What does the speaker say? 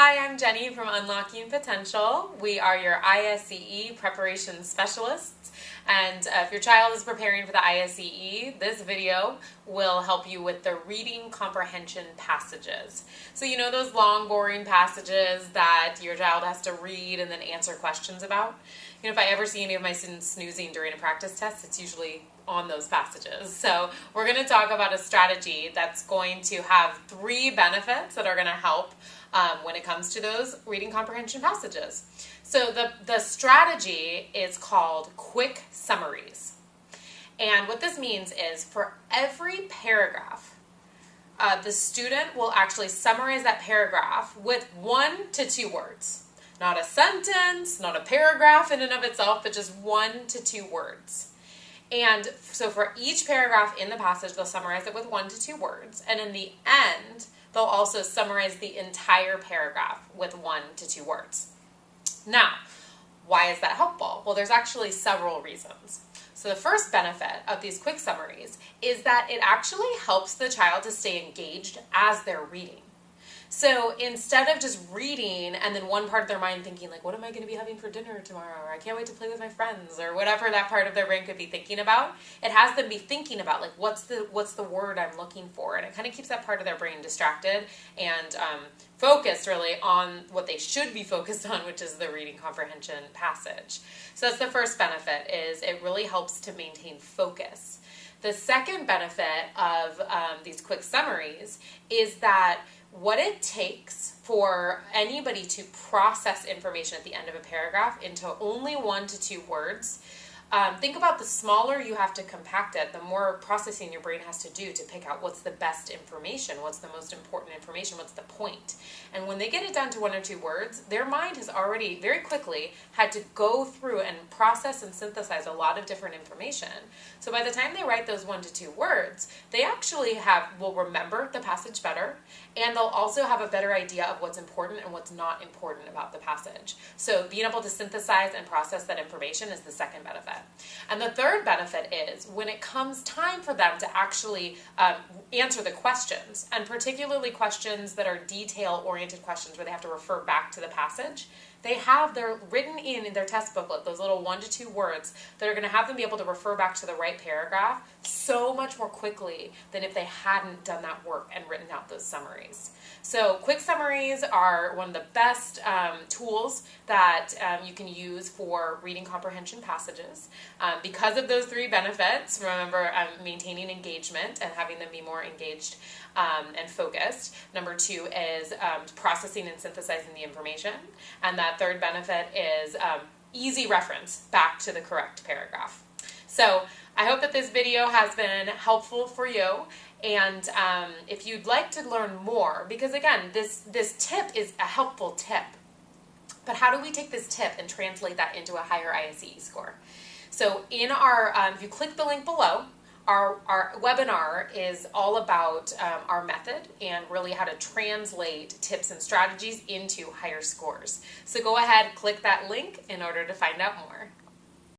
Hi, I'm Jenny from Unlocking Potential. We are your ISEE preparation specialists, and if your child is preparing for the ISEE, this video will help you with the reading comprehension passages. So you know those long, boring passages that your child has to read and then answer questions about? You know, if I ever see any of my students snoozing during a practice test, it's usually on those passages. So we're going to talk about a strategy that's going to have 3 benefits that are going to help when it comes to those reading comprehension passages. So the strategy is called quick summaries. And what this means is for every paragraph, the student will actually summarize that paragraph with 1 to 2 words. Not a sentence, not a paragraph in and of itself, but just 1 to 2 words. And so for each paragraph in the passage, they'll summarize it with 1 to 2 words. And in the end, they'll also summarize the entire paragraph with 1 to 2 words. Now, why is that helpful? Well, there's actually several reasons. So the first benefit of these quick summaries is that it actually helps the child to stay engaged as they're reading. So instead of just reading and then one part of their mind thinking like, what am I going to be having for dinner tomorrow? Or I can't wait to play with my friends, or whatever that part of their brain could be thinking about, it has them be thinking about like, what's the word I'm looking for? And it kind of keeps that part of their brain distracted and focused really on what they should be focused on, which is the reading comprehension passage. So that's the first benefit, is it really helps to maintain focus. The second benefit of these quick summaries is that what it takes for anybody to process information at the end of a paragraph into only 1 to 2 words, think about the smaller you have to compact it, the more processing your brain has to do to pick out what's the best information, what's the most important information, what's the point. And when they get it down to 1 or 2 words, their mind has already very quickly had to go through and process and synthesize a lot of different information. So by the time they write those 1 to 2 words, they actually will remember the passage better, and they'll also have a better idea of what's important and what's not important about the passage. So being able to synthesize and process that information is the second benefit. And the third benefit is when it comes time for them to actually answer the questions, and particularly questions that are detail-oriented questions where they have to refer back to the passage, they're written in their test booklet, those little 1 to 2 words that are going to have them be able to refer back to the right paragraph so much more quickly than if they hadn't done that work and written out those summaries. So quick summaries are one of the best tools that you can use for reading comprehension passages. Because of those 3 benefits, remember maintaining engagement and having them be more engaged and focused. Number 2 is processing and synthesizing the information. And that third benefit is easy reference back to the correct paragraph. So I hope that this video has been helpful for you. And if you'd like to learn more, because again, this tip is a helpful tip, but how do we take this tip and translate that into a higher ISEE score? So in our, if you click the link below, our webinar is all about our method and really how to translate tips and strategies into higher scores. So go ahead, click that link in order to find out more.